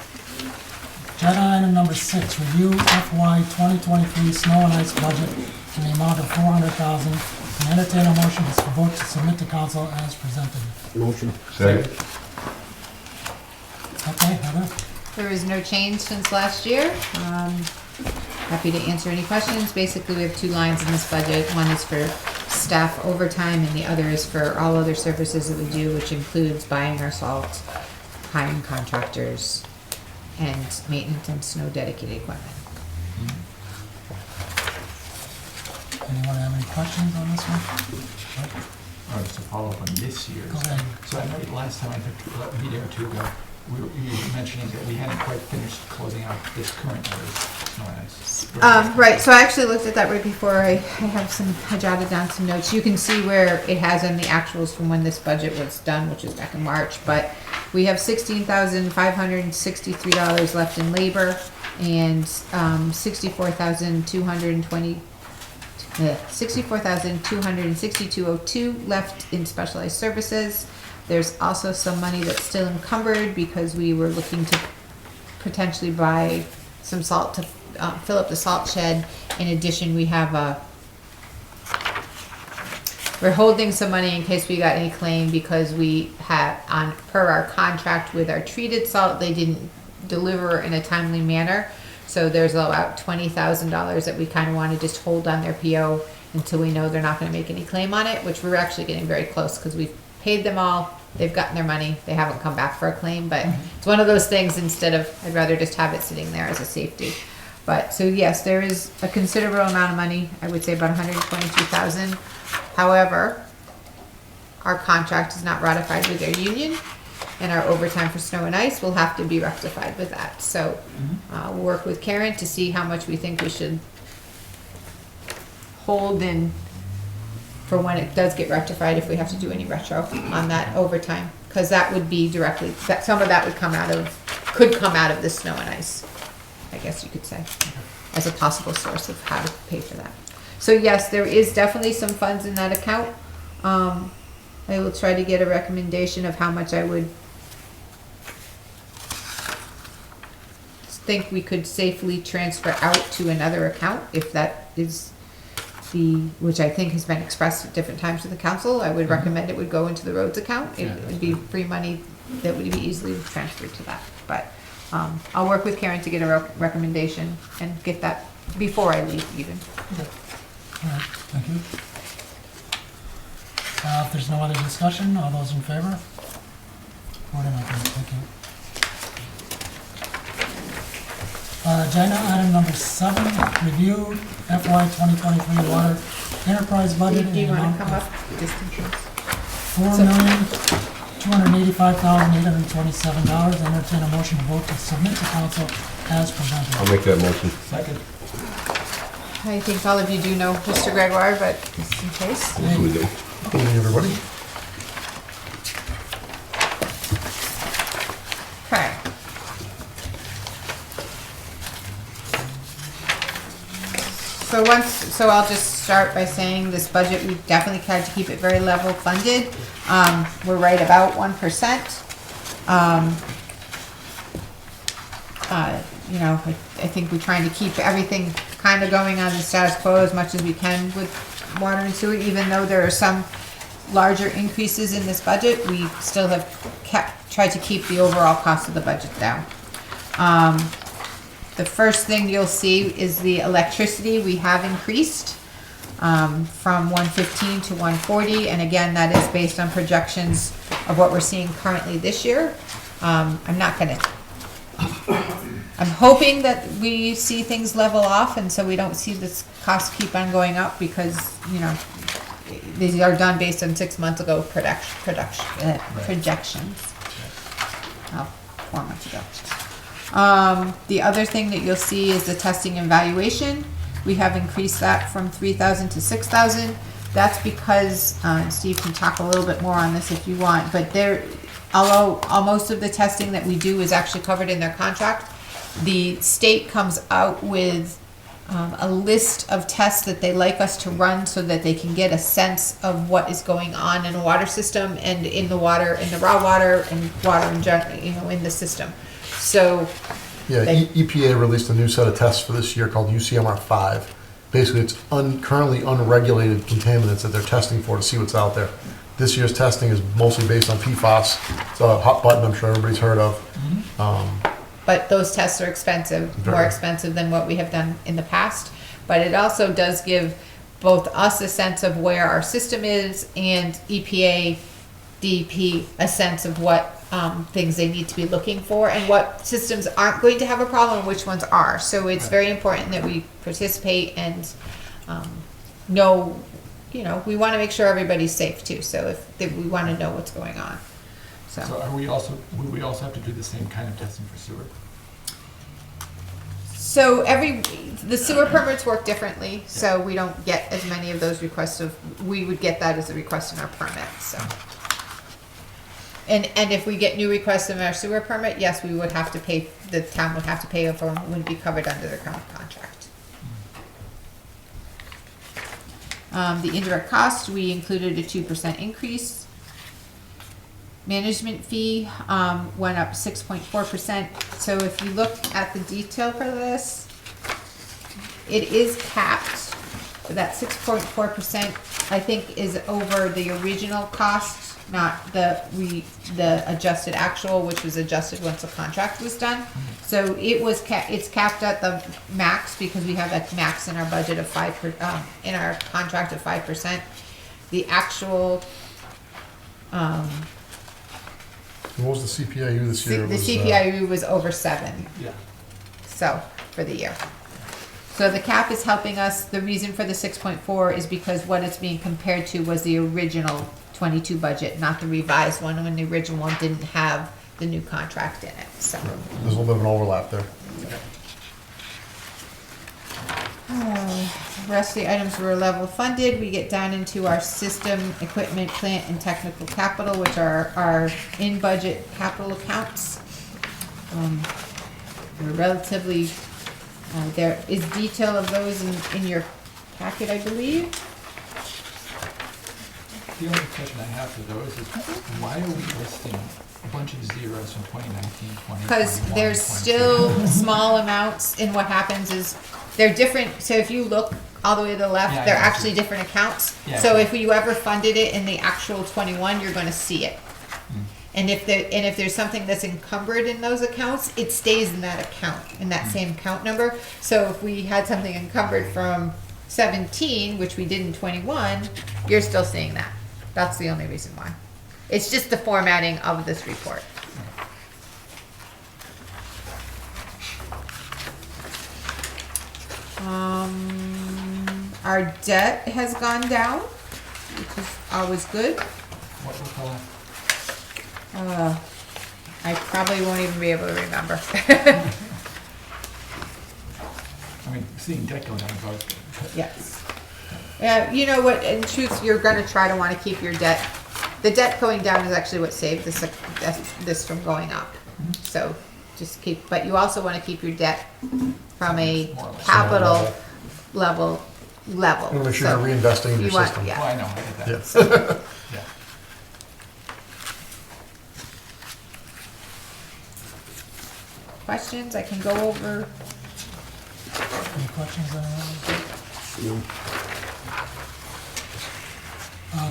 Agenda item number 6, review FY 2023 snow and ice budget in the amount of $400,000, and entertain a motion to vote to submit to council as presented. Motion. second. Okay, Heather? There is no change since last year. Happy to answer any questions. Basically, we have 2 lines in this budget. One is for staff overtime and the other is for all other services that we do, which includes buying our salt, hiring contractors, and maintenance and snow dedicated equipment. Anyone have any questions on this one? Just to follow up on this year's. Go ahead. So I know last time, I think a meeting or two ago, you were mentioning that we hadn't quite finished closing out this current year's snow and ice. Right, so I actually looked at that right before I jotted down some notes. You can see where it has on the actuals from when this budget was done, which was back in March, but we have $16,563 left in labor and $64,262.02 left in specialized services. There's also some money that's still encumbered because we were looking to potentially buy some salt to fill up the salt shed. In addition, we're holding some money in case we got any claim because we had, per our contract with our treated salt, they didn't deliver in a timely manner. So there's about $20,000 that we kind of want to just hold on their PO until we know they're not going to make any claim on it, which we're actually getting very close because we've paid them all. They've gotten their money. They haven't come back for a claim, but it's one of those things I'd rather just have it sitting there as a safety. But, so yes, there is a considerable amount of money, I would say about $122,000. However, our contract is not ratified with their union, and our overtime for snow and ice will have to be rectified with that. So, we'll work with Karen to see how much we think we should hold in for when it does get rectified, if we have to do any retro on that overtime, because that would be directly, some of that could come out of the snow and ice, I guess you could say, as a possible source of how to pay for that. So yes, there is definitely some funds in that account. I will try to get a recommendation of how much I would think we could safely transfer out to another account, if that is which I think has been expressed at different times to the council. I would recommend it would go into the roads account. It would be free money that would be easily transferred to that. But I'll work with Karen to get a recommendation and get that before I leave even. All right, thank you. If there's no other discussion, all those in favor? Vote in, okay, thank you. Agenda item number 7, review FY 2023 water enterprise budget. Do you in wanna amount come of up just in case? $4,285,827. Entertain a motion to vote to submit to council as presented. I'll make that motion. Second. I think all of you do know Mr. Gregoire, but just in case. Yes, we do. Good evening, everybody. Okay. So I'll just start by saying this budget, we definitely tried to keep it very level funded. We're right about 1%. You know, I think we're trying to keep everything kind of going on the status quo as much as we can with water and sewer, even though there are some larger increases in this budget, we still have tried to keep the overall cost of the budget down. The first thing you'll see is the electricity. We have increased from 115 to 140, and again, that is based on projections of what we're seeing currently this year. I'm hoping that we see things level off, and so we don't see this cost keep on going up, because, you know, these are done based on 6 months ago projections. Oh, 4 months ago. The other thing that you'll see is the testing and evaluation. We have increased that from 3,000 to 6,000. That's because, Steve can talk a little bit more on this if you want, but although most of the testing that we do is actually covered in their contract, the state comes out with a list of tests that they like us to run so that they can get a sense of what is going on in the water system and in the water, in the raw water and water in general, you know, in the system. So Yeah, EPA released a new set of tests for this year called UCMR5. Basically, it's currently unregulated contaminants that they're testing for to see what's out there. This year's testing is mostly based on PFAS. It's a hot button I'm sure everybody's heard of. but those tests are expensive, more Very. expensive than what we have done in the past. But it also does give both us a sense of where our system is, and EPA, DEP, a sense of what things they need to be looking for, and what systems aren't going to have a problem and which ones are. So it's very important that we participate and know, you know, we want to make sure everybody's safe too. So we want to know what's going on. So would we also have to do the same kind of testing for sewer? So the sewer permits work differently, so we don't get as many of those requests we would get that as a request in our permit, so. And if we get new requests in our sewer permit, yes, we would have to pay, the town would have to pay for them, wouldn't be covered under the current contract. The indirect cost, we included a 2% increase. Management fee went up 6.4%. So if you look at the detail for this, it is capped. That 6.4%, I think, is over the original cost, not the adjusted actual, which was adjusted once the contract was done. So it's capped at the max, because we have a max in our budget of 5%, in our contract of 5%. The actual, What was the CPIU this year? the CPIU was over 7. Yeah. So, for the year. So the cap is helping us. The reason for the 6.4 is because what it's being compared to was the original 22 budget, not the revised one, when the original one didn't have the new contract in it, so. There's a little bit of an overlap there. The rest of the items were level funded. We get down into our system, equipment, plant, and technical capital, which are our in-budget capital accounts. They're relatively, there is detail of those in your packet, I believe. The only question I have for those is, why are we listing a bunch of zeros from 2019, 2021, Because there's 22? still small amounts, and what happens is, they're different, so if you look all the way to the left, Yeah, I they're know. actually different accounts. Yeah. So if you ever funded it in the actual 21, you're gonna see it. And if there's something that's encumbered in those accounts, it stays in that account, in that same account number. So if we had something encumbered from 17, which we did in 21, you're still seeing that. That's the only reason why. It's just the formatting of this report. Our debt has gone down, which is always good. What was the last? I probably won't even be able to remember. I mean, seeing debt go down is always good. Yes. Yeah, you know what, in truth, you're gonna try to wanna keep your debt, the debt going down is actually what saved this from going up. So just keep, but you also wanna keep your debt from a More or less. capital level. You want to make sure So you're reinvesting in your you want- system. yeah. Well, I know, I get that. Yeah. Yeah. Questions, I can go over, Any questions, anyone?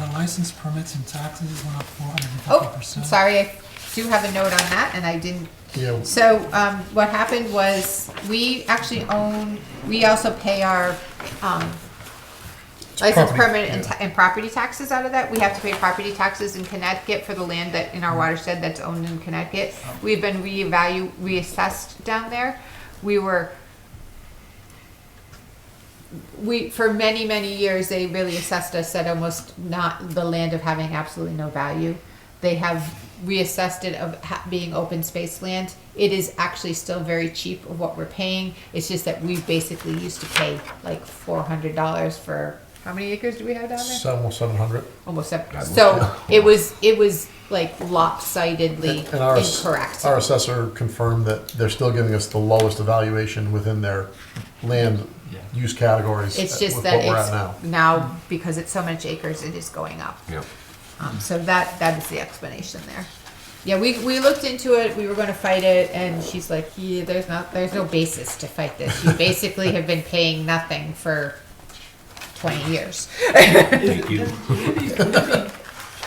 The license permits and taxes went up oh, 450%. I'm sorry, I do have a note on that, and I didn't. Yeah. So, what happened was, we actually we also pay our, license Property, permit yeah. and property taxes out of that. We have to pay property taxes in Connecticut for the land that, in our watershed that's owned in Connecticut. We've been reassessed down there. For many, many years, they really assessed us at almost not the land of having absolutely no value. They have reassessed it of being open space land. It is actually still very cheap of what we're paying. It's just that we basically used to pay like $400 for, how many acres do we have down there? Almost 700. Almost 7. So it was like lopsidedly And our incorrect. Our assessor confirmed that they're still giving us the lowest evaluation within their land Yeah. use categories It's with just what that we're it's at now. now, because it's so much acres, it is going up. Yeah. So that is the explanation there. Yeah, we looked into it, we were gonna fight it, and she's like, yeah, there's no basis to fight this. You basically have been paying nothing for 20 years. Thank you.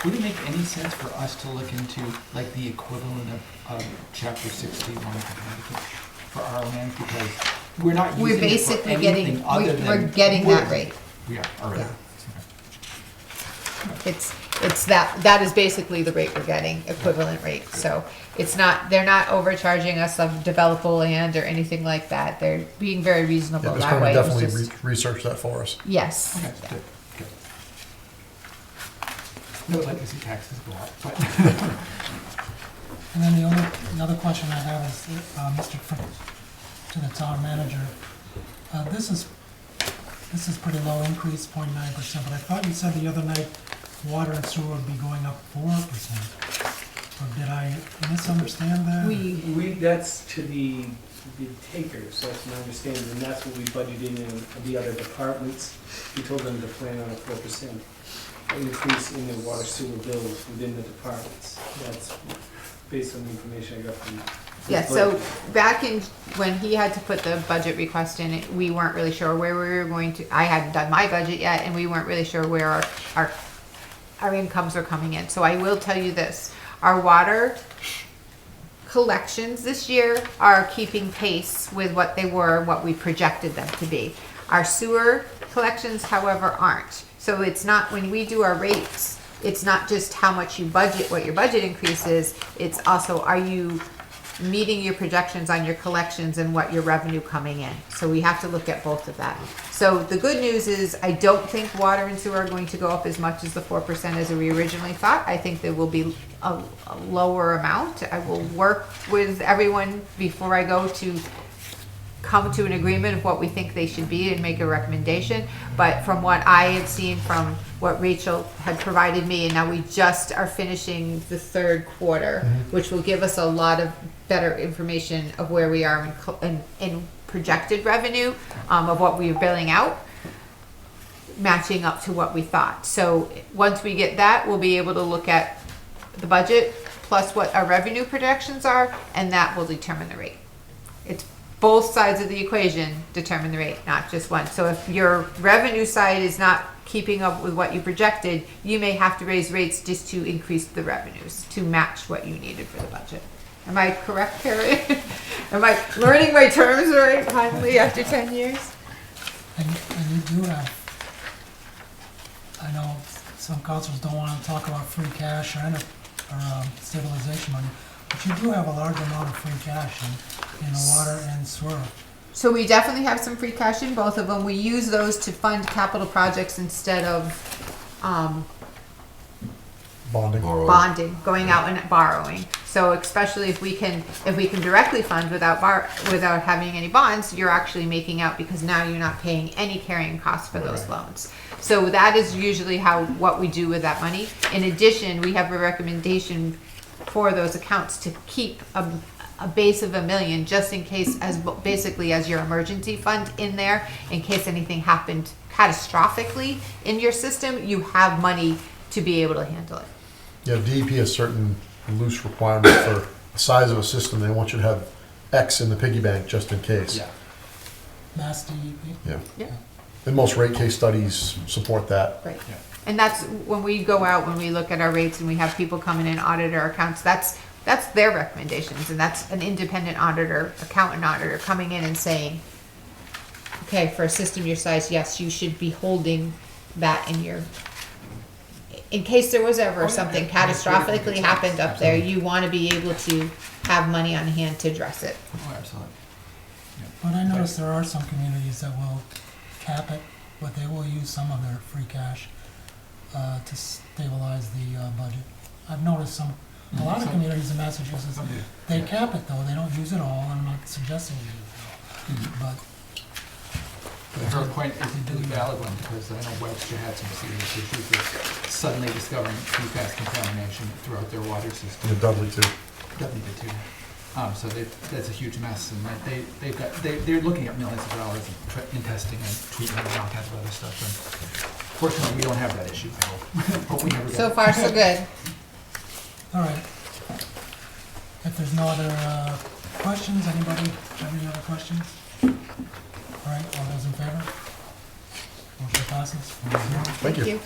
Would it make any sense for us to look into like the equivalent of Chapter 61 of Connecticut for our land, because we're not We're using it for basically anything getting, other than we're getting that wood. rate. We are already. Yeah. It's that is basically the rate we're getting, equivalent rate. So it's not, they're not overcharging us of developable land or anything like that. They're being very Yeah, reasonable Ms. that Cronin way. It's definitely just- researched that for us. Yes. Okay, Yeah. good, good. I would like to see taxes go up, but. And then the other question I have is, to the town manager. This is pretty low increase, 0.9%, but I thought you said the other night water and sewer would be going up 4%. Or did I misunderstand that? That's to the takers, that's my understanding, and that's what we budgeted in the other departments. We told them to plan on a 4% increase in the water sewer bills within the departments. That's based on the information I got from. Yeah, so back in, when he had to put the budget request in, we weren't really sure where we were going to, I hadn't done my budget yet, and we weren't really sure where our incomes were coming in. So I will tell you this, our water collections this year are keeping pace with what they were, what we projected them to be. Our sewer collections, however, aren't. So it's not, when we do our rates, it's not just how much you budget, what your budget increase is, it's also, are you meeting your projections on your collections and what your revenue coming in. So we have to look at both of that. So the good news is, I don't think water and sewer are going to go up as much as the 4% as we originally thought. I think there will be a lower amount. I will work with everyone before I go to come to an agreement of what we think they should be and make a recommendation. But from what I had seen from what Rachel had provided me, and now we just are finishing the third quarter, which will give us a lot of better information of where we are in projected revenue, of what we are billing out, matching up to what we thought. So once we get that, we'll be able to look at the budget plus what our revenue projections are, and that will determine the rate. It's both sides of the equation determine the rate, not just one. So if your revenue side is not keeping up with what you projected, you may have to raise rates just to increase the revenues to match what you needed for the budget. Am I correct, Carrie? Am I learning my terms right finally after 10 years? And you do have, I know some councils don't want to talk about free cash or stabilization money, but you do have a large amount of free cash in the water and sewer So we definitely have some free cash in both of them. We use those to fund capital projects instead of, Bonding. Or- bonding, going out and borrowing. So especially if we can directly fund without having any bonds, you're actually making out because now you're not paying any carrying costs for those loans. So that is usually what we do with that money. In addition, we have a recommendation for those accounts to keep a base of $1 million just in case, basically as your emergency fund in there, in case anything happened catastrophically in your system, you have money to be able to handle it. Yeah, DEP has certain loose requirements for the size of a system. They want you to have X in the piggy bank just in case. Yeah. Mass DEP. Yeah. Yeah. And most rate case studies support that. Right. Yeah. And that's when we go out, when we look at our rates and we have people come in and audit our accounts, that's their recommendations. And that's an independent auditor, accountant auditor coming in and saying, okay, for a system your size, yes, you should be holding that in case there was ever something catastrophically happened up there, you want to be able to have money on hand to address it. Oh, absolutely. But I noticed there are some communities that will cap it, but they will use some of their free cash to stabilize the budget. I've noticed a lot of communities in Massachusetts, they cap it though, they don't use it all, I'm not suggesting you use it all. But Her point is a really valid one, because I know Webster had some serious issues with suddenly discovering PFAS contamination throughout their water system. Yeah, Dudley too. Dudley did too. So that's a huge mess, and they're looking at millions of dollars in testing and treatment and all kinds of other stuff. And fortunately, we don't have that issue. I hope we never get So it. far, so good. all right. If there's no other questions, anybody have any other questions? All right, all those in favor? Motion passes. 4-0. Thank you.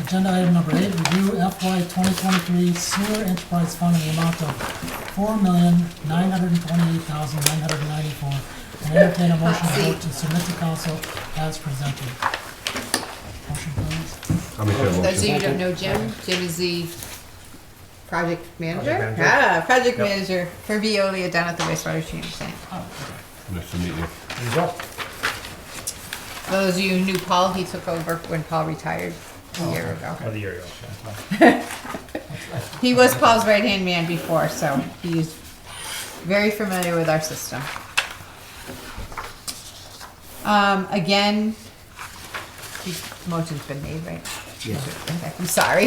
Agenda item number 8, review FY 2023 sewer enterprise fund in the amount of $4,928,994, and entertain a motion to vote to submit to council as presented. Motion, please. I'll make that Those of motion. you who don't know Jim is the project manager. Project manager. Project manager for Veolia down at the wastewater treatment plant. Nice to meet you. There you go. For those of you who knew Paul, he took over when Paul retired a year ago. Oh, the year ago. He was Paul's right-hand man before, so he's very familiar with our system. Again, the motion's been made, right? Yes. Okay, I'm sorry.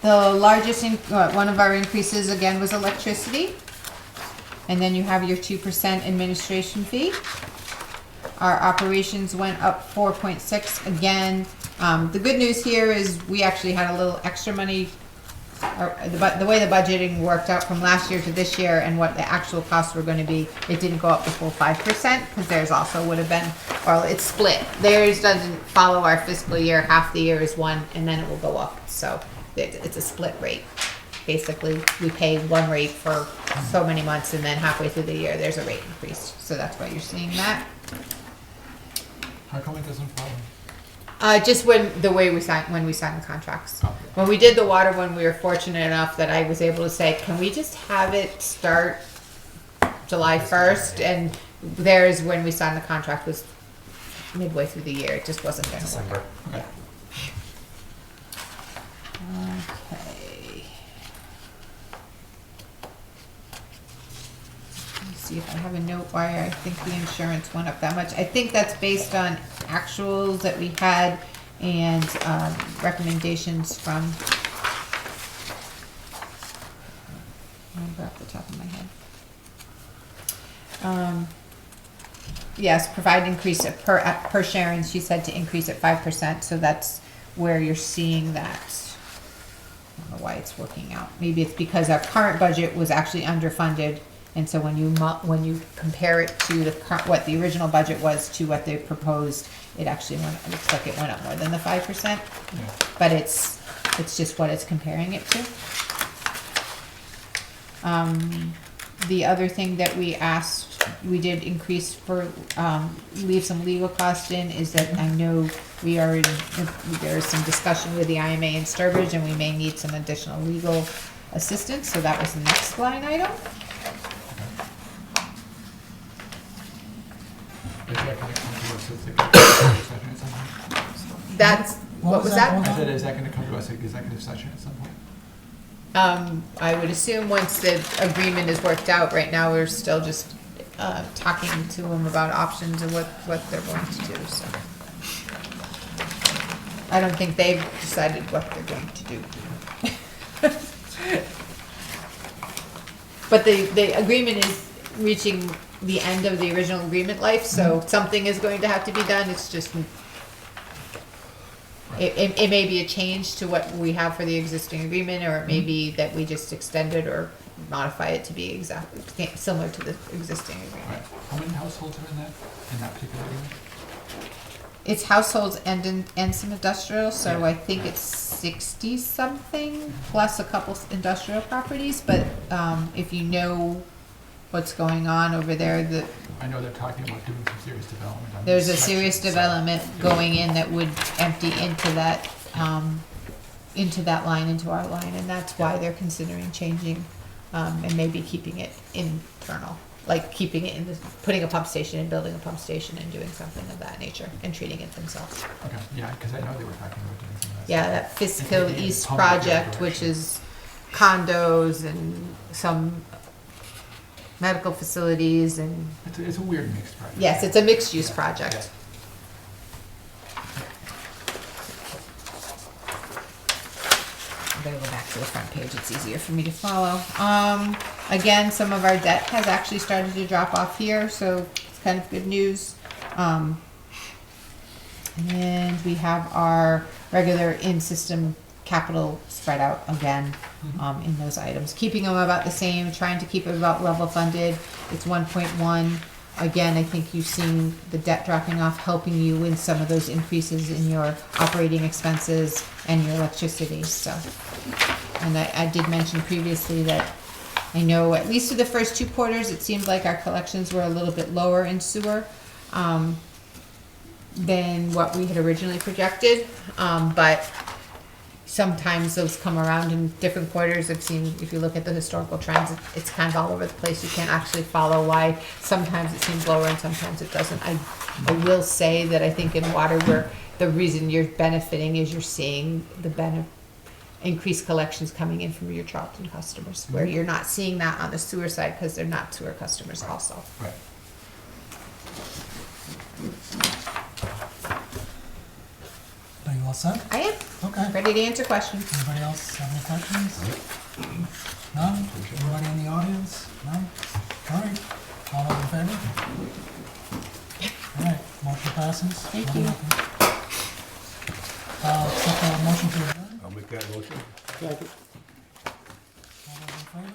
The largest, one of our increases again was electricity. And then you have your 2% administration fee. Our operations went up 4.6 again. The good news here is we actually had a little extra money. The way the budgeting worked out from last year to this year and what the actual costs were going to be, it didn't go up the full 5% because theirs also would have been, or it's split. Theirs doesn't follow our fiscal year. Half the year is one and then it will go up. So it's a split rate. Basically, we pay one rate for so many months and then halfway through the year, there's a rate increase. So that's why you're seeing that. How come it doesn't follow? Just when we signed the contracts. Oh. When we did the water one, we were fortunate enough that I was able to say, can we just have it start July 1st? And theirs, when we signed the contract, was midway through the year. It just wasn't going to work. Okay. Okay. Let me see if I have a note why I think the insurance went up that much. I think that's based on actuals that we had and recommendations from, I remember off the top of my head. Yes, provide increase per Sharon, she said to increase at 5%, so that's where you're seeing that. I don't know why it's working out. Maybe it's because our current budget was actually underfunded, and so when you compare it to what the original budget was to what they proposed, it actually it looks like it went up more than the 5%. But it's just what it's comparing it to. The other thing that we we did increase for, leave some legal costs in, is that I know there is some discussion with the IMA in Sturbridge, and we may need some additional legal assistance, so that was the next line item. Is that gonna come to us as executive session at some point? That's, what was that? I said, is that gonna come to us as executive session at some point? I would assume once the agreement is worked out, right now, we're still just, talking to them about options and what they're going to do, so. I don't think they've decided what they're going to do. But the agreement is reaching the end of the original agreement life, so something is going to have to be done, it's just, it may be a change to what we have for the existing agreement, or it may be that we just extend it or modify it to be exactly similar to the existing Right. agreement. How many households are in that particular agreement? It's households and some industrial, so Yeah. I think it's 60-something, plus a couple industrial properties, but, if you know what's going on over there, I know they're talking about doing some serious development on there's a this serious section, so- development going in that would empty into that line, into our line, and that's why they're considering changing, and maybe keeping it internal. Like keeping it in putting a pump station and building a pump station and doing something of that nature and treating it themselves. Okay, yeah, because I know they were talking about doing some of that. Yeah, that Fisco And East pump it the other project, which direction. is condos and some medical facilities and, It's a weird mixed project. yes, it's a mixed-use Yeah, project. I'm gonna go back to the front page, it's easier for me to follow. Again, some of our debt has actually started to drop off here, so it's kind of good news. And we have our regular in-system capital spread out again, in those items. Keeping them about the same, trying to keep it about level funded. It's 1.1. Again, I think you've seen the debt dropping off, helping you in some of those increases in your operating expenses and your electricity, so. And I did mention previously that I know at least for the first 2 quarters, it seemed like our collections were a little bit lower in sewer, than what we had originally projected, but sometimes those come around in different quarters. I've seen, if you look at the historical trends, it's kind of all over the place. You can't actually follow why sometimes it seems lower and sometimes it doesn't. I will say that I think in water, where the reason you're benefiting is you're seeing the increased collections coming in from your Charlton customers, where you're not seeing that on the sewer side because they're not sewer customers also. Right. Are you all set? I am Okay. ready to answer questions. Anybody else have any questions? None? Anybody in the audience? None? All right. All those in favor? All right, motion passes. Thank you. Accept a motion to adjourn. I'll make that motion. All those in favor?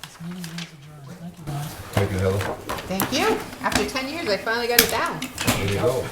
This meeting is adjourned. Thank you, guys. Thank you, Heather. Thank you. After 10 years, I finally got it down. There you go.